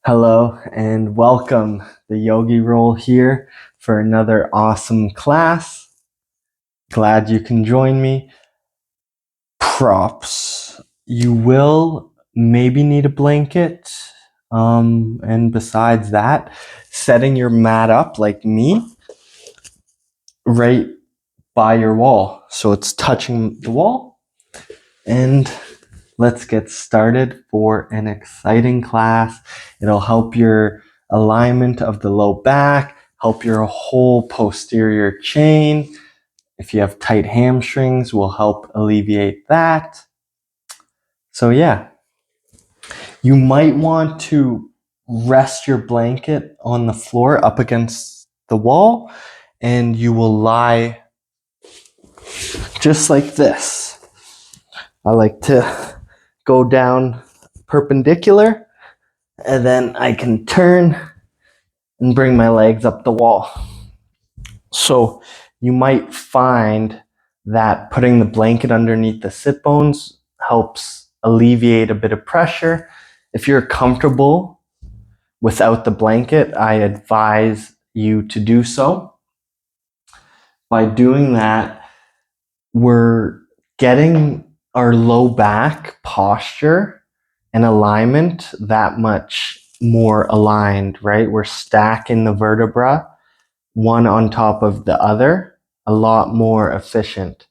Hello and welcome. The Yogi Roll here for another awesome class. Glad you can join me. Props. You will maybe need a blanket. And besides that, setting your mat up like me right by your wall. So it's touching the wall. And let's get started for an exciting class. It'll help your alignment of the low back, help your whole posterior chain. If you have tight hamstrings, will help alleviate that. So yeah, you might want to rest your blanket on the floor up against the wall, and you will lie just like this. I like to go down perpendicular, and then I can turn and bring my legs up the wall. So you might find that putting the blanket underneath the sit bones helps alleviate a bit of pressure. If you're comfortable without the blanket, I advise you to do so. By doing that, we're getting our low back posture and alignment that much more aligned, right? We're stacking the vertebra one on top of the other, a lot more efficient.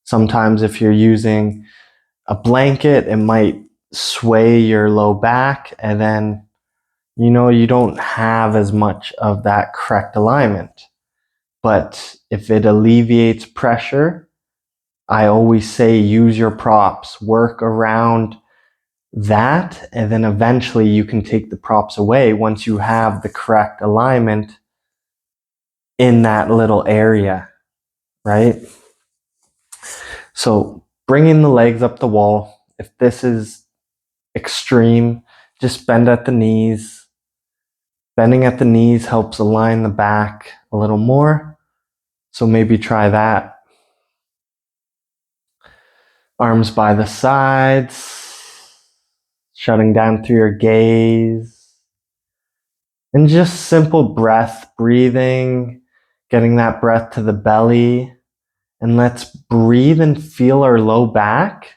Sometimes if you're using a blanket, it might sway your low back, and then you don't have as much of that correct alignment. But if it alleviates pressure, I always say use your props, work around that, and then eventually you can take the props away once you have the correct alignment in that little area, right? So bringing the legs up the wall. If this is extreme, just bend at the knees. Bending at the knees helps align the back a little more. So maybe try that. Arms by the sides, shutting down through your gaze. And just simple breath, breathing, getting that breath to the belly. And let's breathe and feel our low back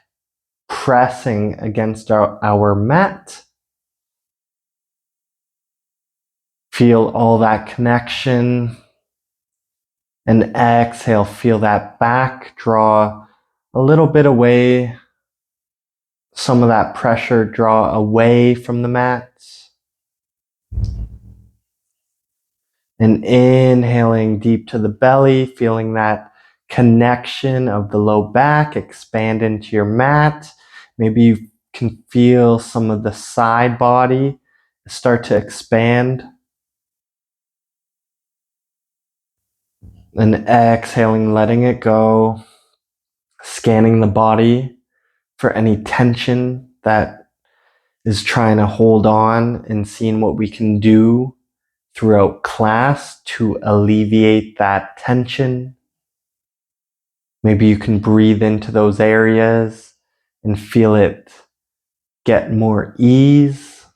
pressing against our mat. Feel all that connection. And exhale, feel that back draw a little bit away. Some of that pressure draw away from the mat. And inhaling deep to the belly, feeling that connection of the low back expand into your mat. Maybe you can feel some of the side body start to expand. And exhaling, letting it go, scanning the body for any tension that is trying to hold on, and seeing what we can do throughout class to alleviate that tension. Maybe you can breathe into those areas and feel it get more ease.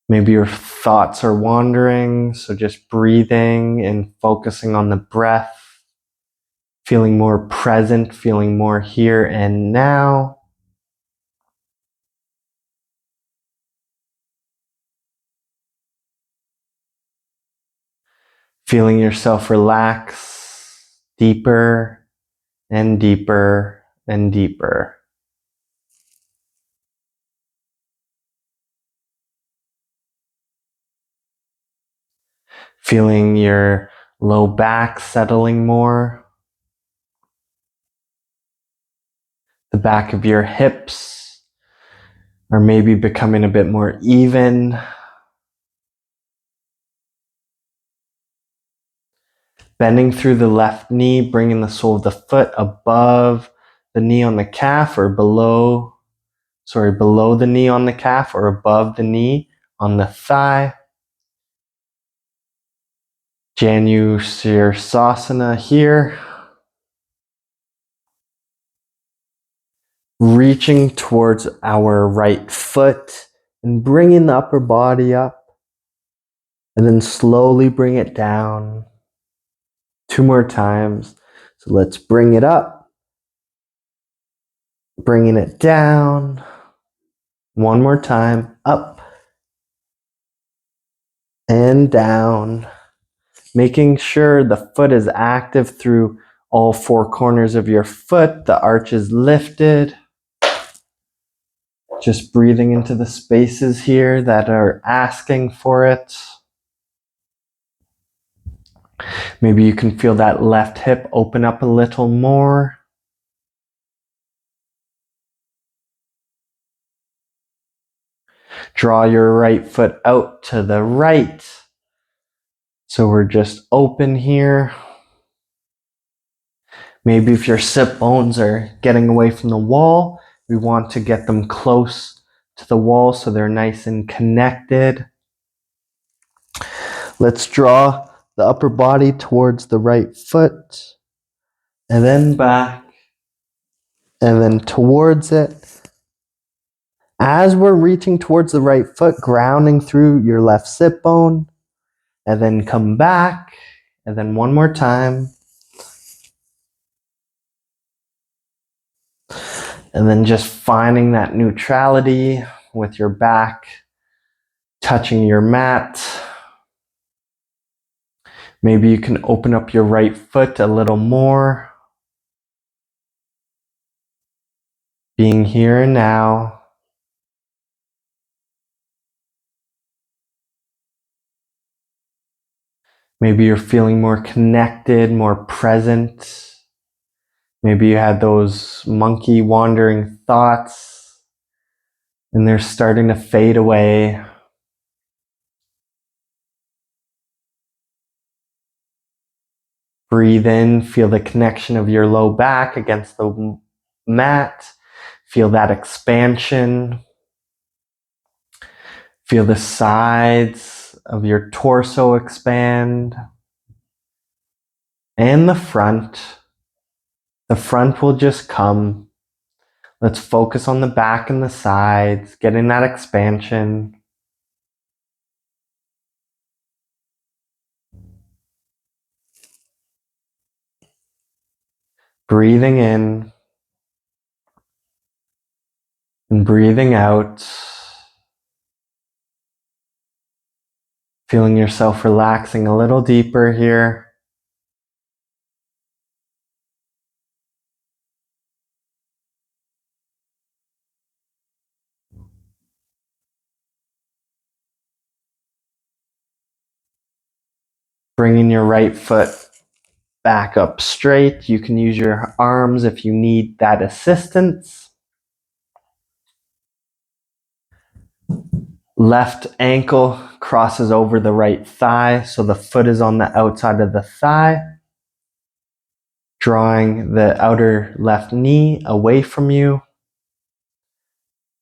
Maybe your thoughts are wandering, so just breathing and focusing on the breath, feeling more present, feeling more here and now. Feeling yourself relax deeper and deeper and deeper. Feeling your low back settling more. The back of your hips are maybe becoming a bit more even. Bending through the left knee, bringing the sole of the foot above the knee on the calf, or below the knee on the calf, or above the knee on the thigh. Janusirsasana here. reaching towards our right foot and bringing the upper body up, and then slowly bring it down. 2 more times. So let's bring it up, bringing it down. 1 more time, up and down, making sure the foot is active through all 4 corners of your foot. The arch is lifted. Just breathing into the spaces here that are asking for it. Maybe you can feel that left hip open up a little more. Draw your right foot out to the right. So we're just open here. Maybe if your sit bones are getting away from the wall, we want to get them close to the wall so they're nice and connected. Let's draw the upper body towards the right foot, and then back, and then towards it. As we're reaching towards the right foot, grounding through your left sit bone, and then come back, and then 1 more time. And then just finding that neutrality with your back touching your mat. Maybe you can open up your right foot a little more. Being here and now. Maybe you're feeling more connected, more present. Maybe you had those monkey wandering thoughts and they're starting to fade away. Breathe in, feel the connection of your low back against the mat. Feel that expansion. Feel the sides of your torso expand. And the front. The front will just come. Let's focus on the back and the sides, getting that expansion. Breathing in and breathing out. Feeling yourself relaxing a little deeper here. Bringing your right foot back up straight. You can use your arms if you need that assistance. Left ankle crosses over the right thigh, so the foot is on the outside of the thigh. Drawing the outer left knee away from you.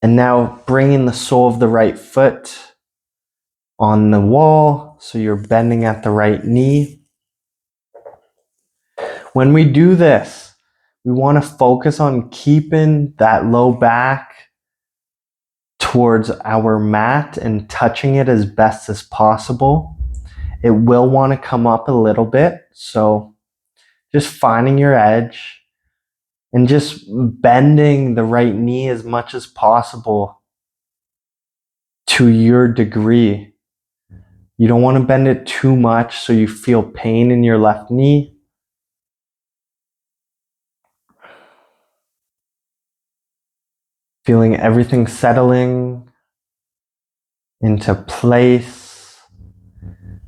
And now bringing the sole of the right foot on the wall, so you're bending at the right knee. When we do this, we want to focus on keeping that low back towards our mat and touching it as best as possible. It will want to come up a little bit, so just finding your edge and just bending the right knee as much as possible to your degree. You don't want to bend it too much so you feel pain in your left knee. Feeling everything settling into place.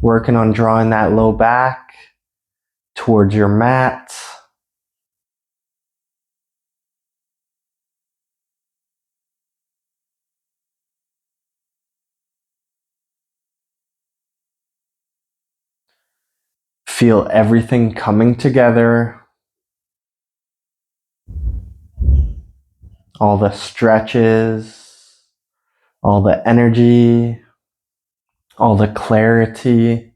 Working on drawing that low back towards your mat. Feel everything coming together. All the stretches, all the energy, all the clarity.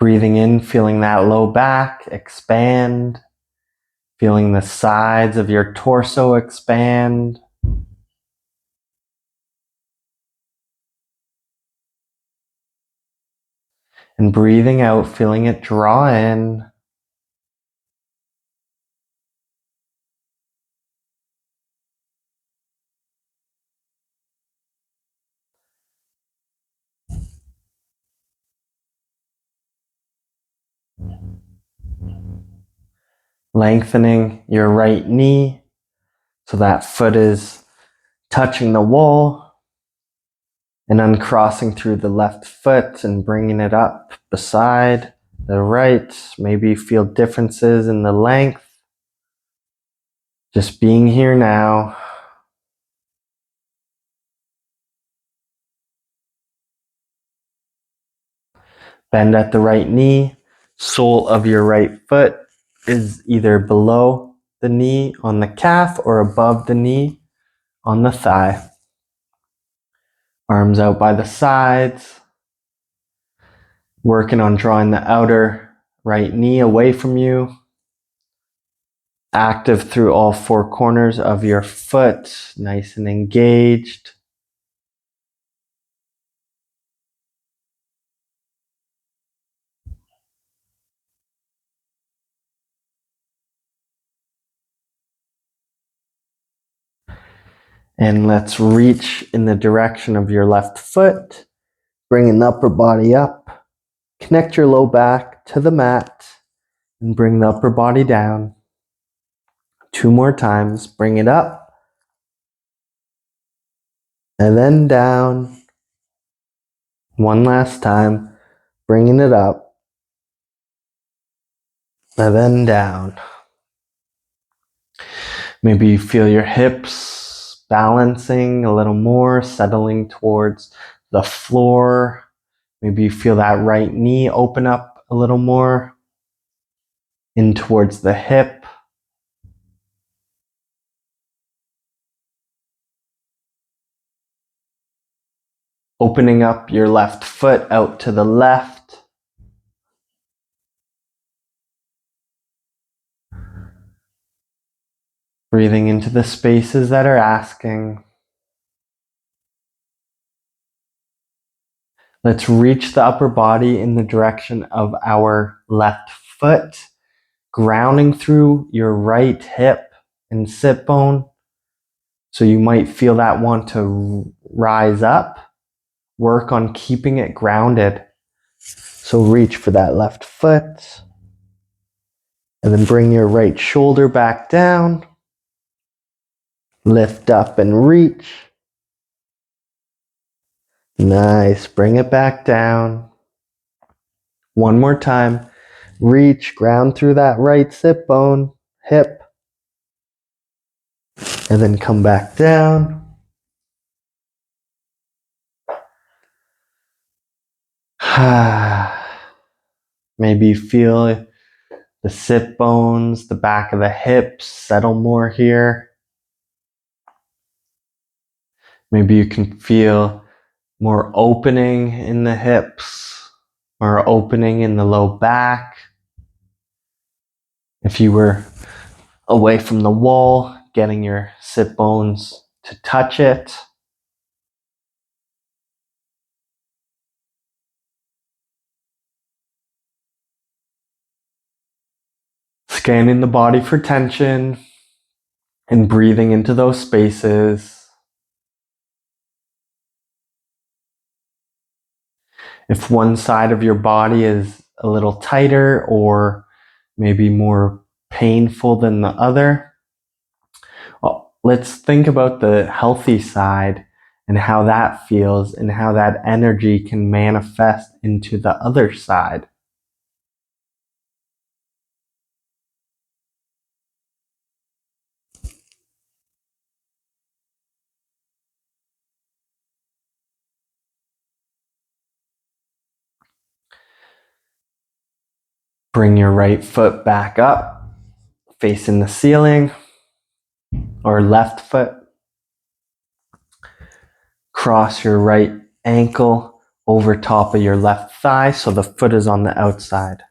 Breathing in, feeling that low back expand, feeling the sides of your torso expand. And breathing out, feeling it draw in. Lengthening your right knee so that foot is touching the wall, and uncrossing through the left foot and bringing it up beside the right. Maybe feel differences in the length. Just being here now. Bend at the right knee. Sole of your right foot is either below the knee on the calf or above the knee on the thigh. Arms out by the sides. Working on drawing the outer right knee away from you. Active through all four corners of your foot, nice and engaged. And let's reach in the direction of your left foot, bringing the upper body up. Connect your low back to the mat and bring the upper body down. 2 more times, bring it up and then down. 1 last time, bringing it up and then down. Maybe you feel your hips balancing a little more, settling towards the floor. Maybe you feel that right knee open up a little more in towards the hip. Opening up your left foot out to the left. Breathing into the spaces that are asking. Let's reach the upper body in the direction of our left foot, grounding through your right hip and sit bone. So you might feel that want to rise up. Work on keeping it grounded. So reach for that left foot. And then bring your right shoulder back down. Lift up and reach. Nice. Bring it back down. 1 more time. Reach, ground through that right sit bone, hip. And then come back down. Maybe feel the sit bones, the back of the hips settle more here. Maybe you can feel more opening in the hips, more opening in the low back. If you were away from the wall, getting your sit bones to touch it. Scanning the body for tension and breathing into those spaces. If one side of your body is a little tighter or maybe more painful than the other, well, let's think about the healthy side and how that feels and how that energy can manifest into the other side. Bring your right foot back up, facing the ceiling, or left foot. Cross your right ankle over top of your left thigh so the foot is on the outside.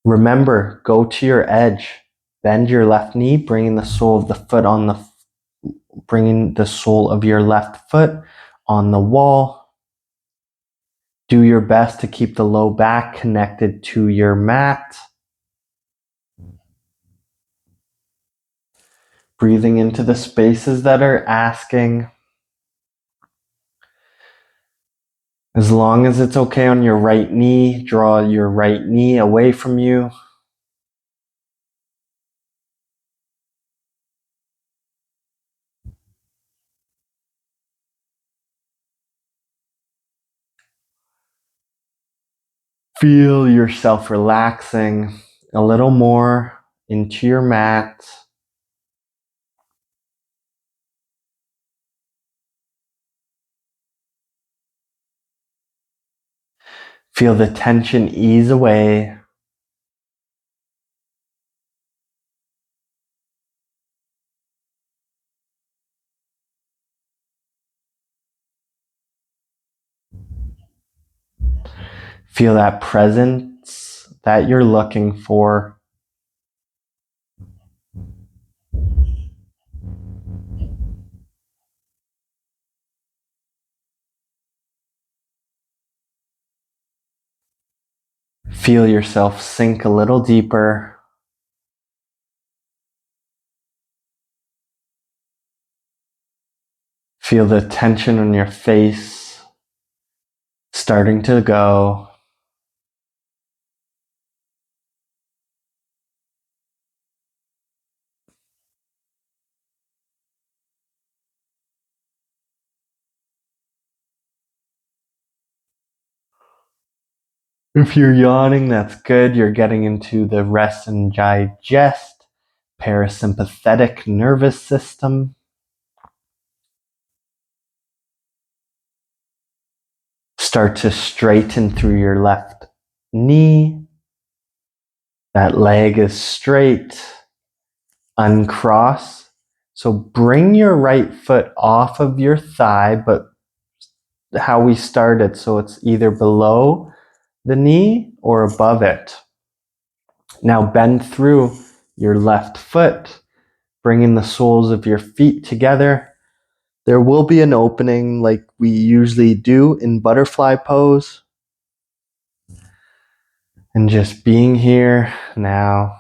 Remember, go to your edge. Bend your left knee, bringing the sole of the foot on the bringing the sole of your left foot on the wall. Do your best to keep the low back connected to your mat. Breathing into the spaces that are asking. As long as it's okay on your right knee, draw your right knee away from you. Feel yourself relaxing a little more into your mat. Feel the tension ease away. Feel that presence that you're looking for. Feel yourself sink a little deeper. Feel the tension on your face starting to go. If you're yawning, that's good. You're getting into the rest and digest parasympathetic nervous system. Start to straighten through your left knee. That leg is straight. Uncross. So bring your right foot off of your thigh, but how we started, so it's either below the knee or above it. Now bend through your left foot, bringing the soles of your feet together. There will be an opening like we usually do in butterfly pose. And just being here now.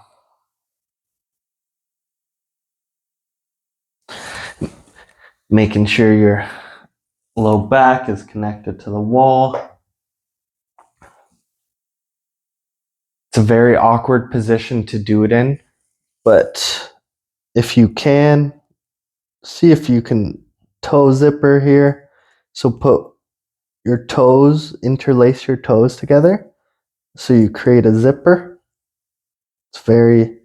Making sure your low back is connected to the wall. It's a very awkward position to do it in, but if you can, see if you can toe zipper here. So put your toes, interlace your toes together so you create a zipper. It's very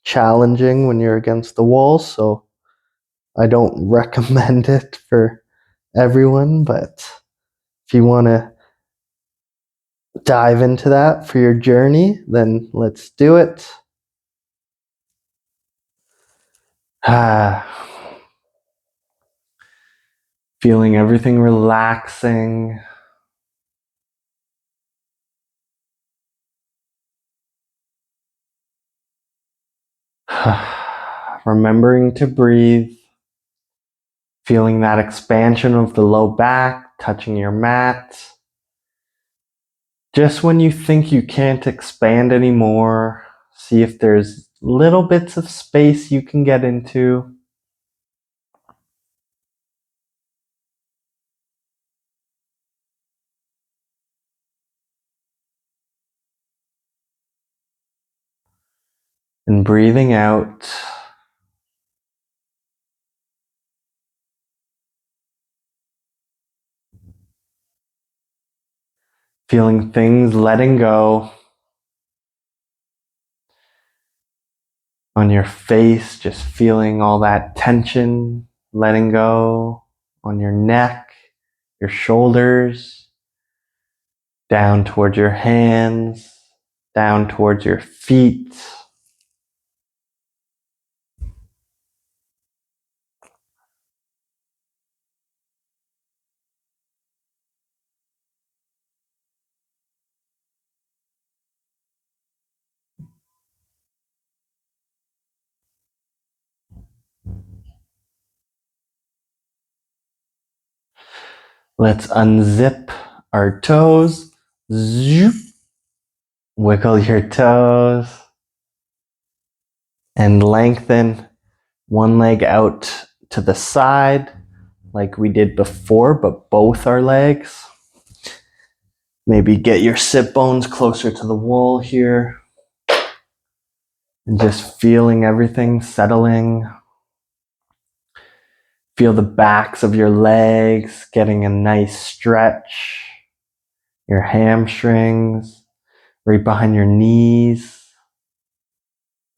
challenging when you're against the wall, so I don't recommend it for everyone, but if you want to dive into that for your journey, then let's do it. Feeling everything relaxing. Remembering to breathe. Feeling that expansion of the low back, touching your mat. Just when you think you can't expand anymore, see if there's little bits of space you can get into. And breathing out. Feeling things letting go. On your face, just feeling all that tension letting go. On your neck, your shoulders, down towards your hands, down towards your feet. Let's unzip our toes. Zoop. Wiggle your toes. And lengthen one leg out to the side like we did before, but both our legs. Maybe get your sit bones closer to the wall here. And just feeling everything settling. Feel the backs of your legs getting a nice stretch. Your hamstrings, right behind your knees.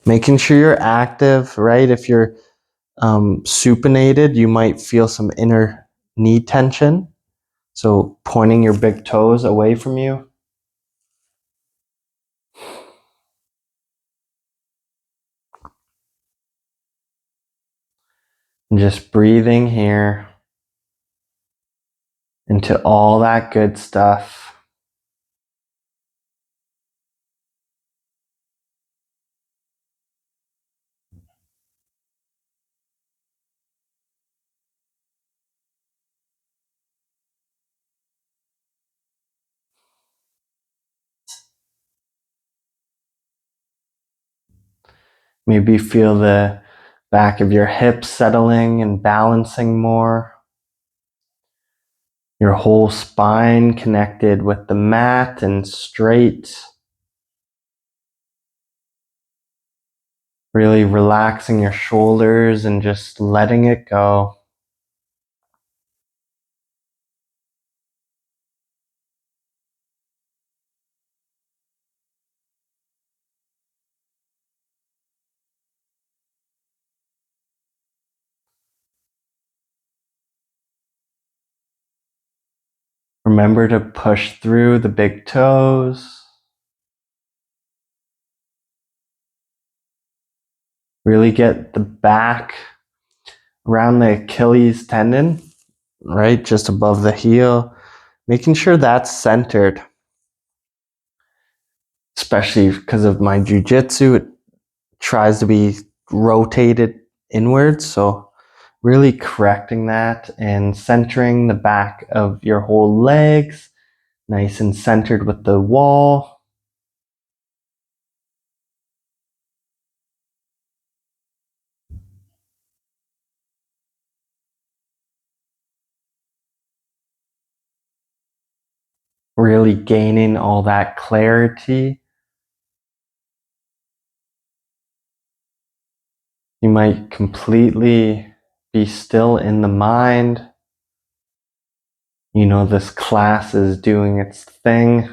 Making sure you're active, right? If you're supinated, you might feel some inner knee tension. So pointing your big toes away from you. And just breathing here into all that good stuff. Maybe feel the back of your hips settling and balancing more. Your whole spine connected with the mat and straight. Really relaxing your shoulders and just letting it go. Remember to push through the big toes. Really get the back around the Achilles tendon, right just above the heel, making sure that's centered. Especially because of my jujitsu, it tries to be rotated inwards. So really correcting that and centering the back of your whole legs, nice and centered with the wall. Really gaining all that clarity. You might completely be still in the mind. You know, this class is doing its thing.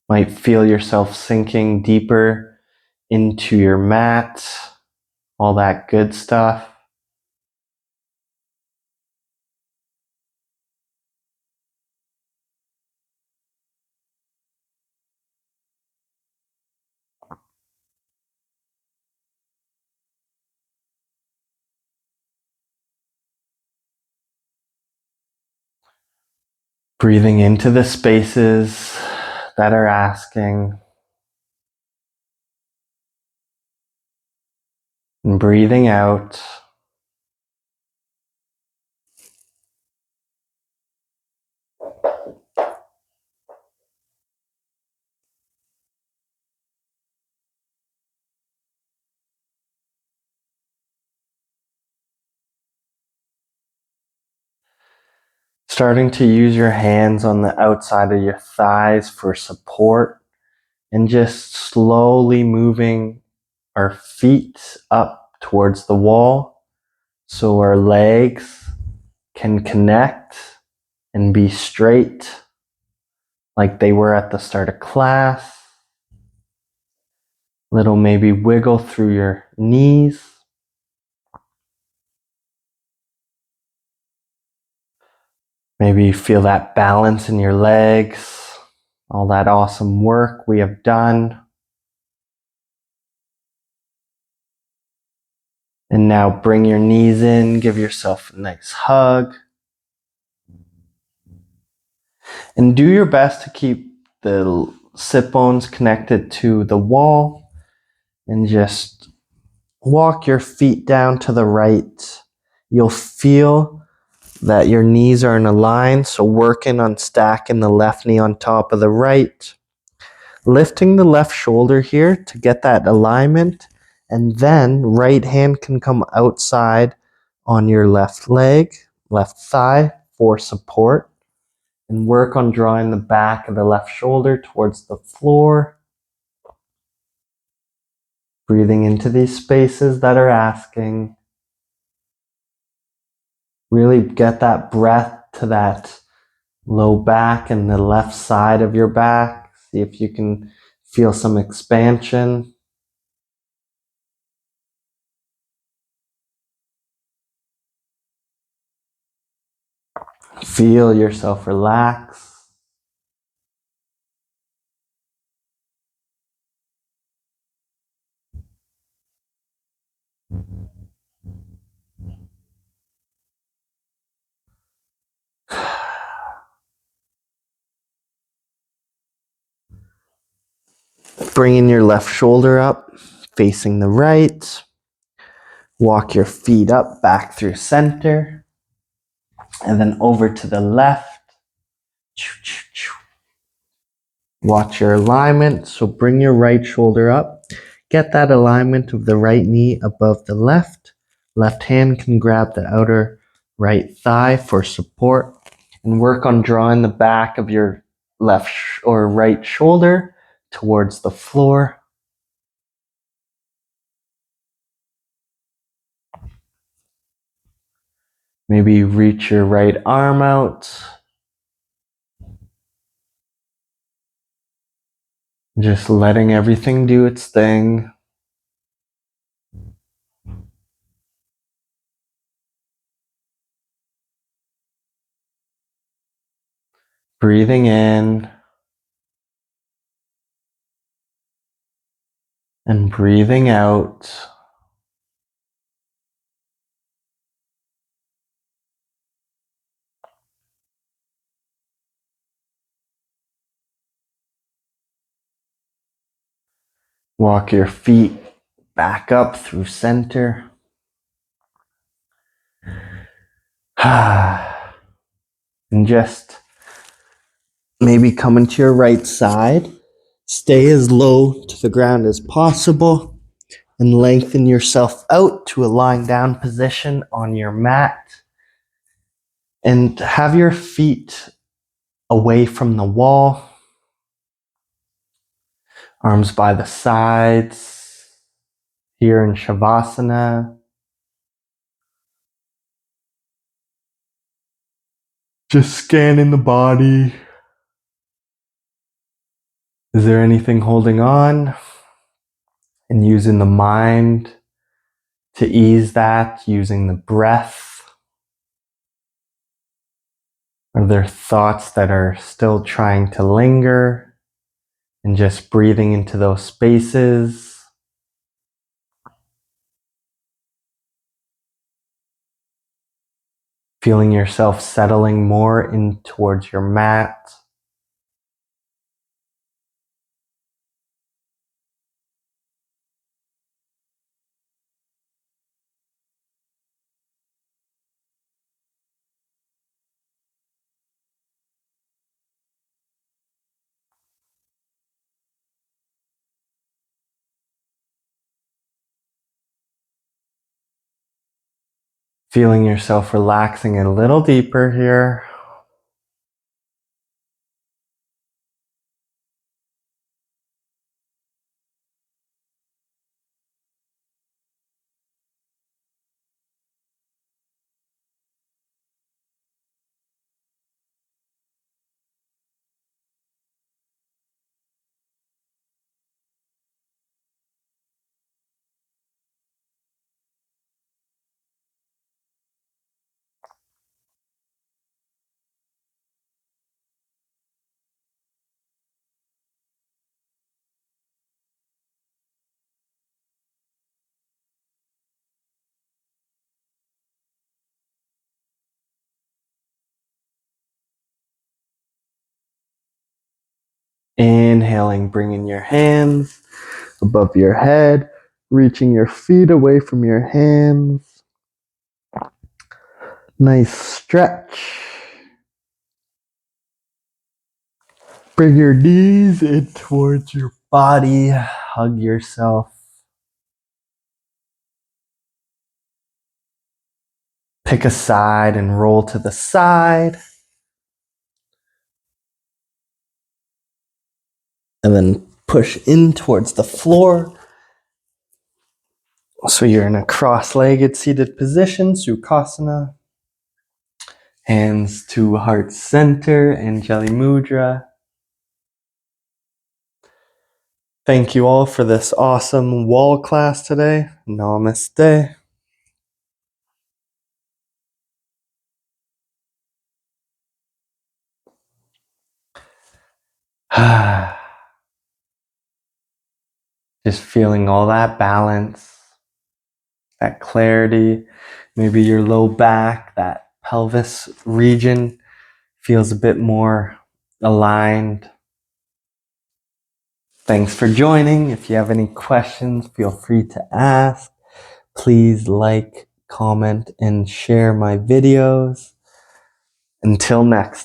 Might feel yourself sinking deeper into your mat, all that good stuff. Breathing into the spaces that are asking, and breathing out. Starting to use your hands on the outside of your thighs for support, and just slowly moving our feet up towards the wall so our legs can connect and be straight like they were at the start of class. Little maybe wiggle through your knees. Maybe you feel that balance in your legs, all that awesome work we have done. And now bring your knees in, give yourself a nice hug. And do your best to keep the sit bones connected to the wall, and just walk your feet down to the right you'll feel that your knees are in a line, so working on stacking the left knee on top of the right. Lifting the left shoulder here to get that alignment, and then right hand can come outside on your left leg, left thigh for support, and work on drawing the back of the left shoulder towards the floor. Breathing into these spaces that are asking. Really get that breath to that low back and the left side of your back. See if you can feel some expansion. Feel yourself relax. Bringing your left shoulder up, facing the right. Walk your feet up, back through center. And then over to the left. Watch your alignment. So bring your right shoulder up. Get that alignment of the right knee above the left. Left hand can grab the outer right thigh for support. And work on drawing the back of your left or right shoulder towards the floor. Maybe reach your right arm out. Just letting everything do its thing. Breathing in and breathing out. Walk your feet back up through center. And just maybe come into your right side. Stay as low to the ground as possible and lengthen yourself out to a lying down position on your mat. And have your feet away from the wall. Arms by the sides. Here in Shavasana. Just scanning the body. Is there anything holding on? And using the mind to ease that, using the breath. Are there thoughts that are still trying to linger? And just breathing into those spaces. Feeling yourself settling more in towards your mat. Feeling yourself relaxing a little deeper here. Inhaling, bringing your hands above your head, reaching your feet away from your hands. Nice stretch. Bring your knees in towards your body. Hug yourself. Pick a side and roll to the side. And then push in towards the floor. So you're in a cross-legged seated position, Sukhasana. Hands to heart center, Anjali Mudra. Thank you all for this awesome wall class today. Namaste. Just feeling all that balance, that clarity. Maybe your low back, that pelvis region feels a bit more aligned. Thanks for joining. If you have any questions, feel free to ask. Please like, comment, and share my videos. Until next time.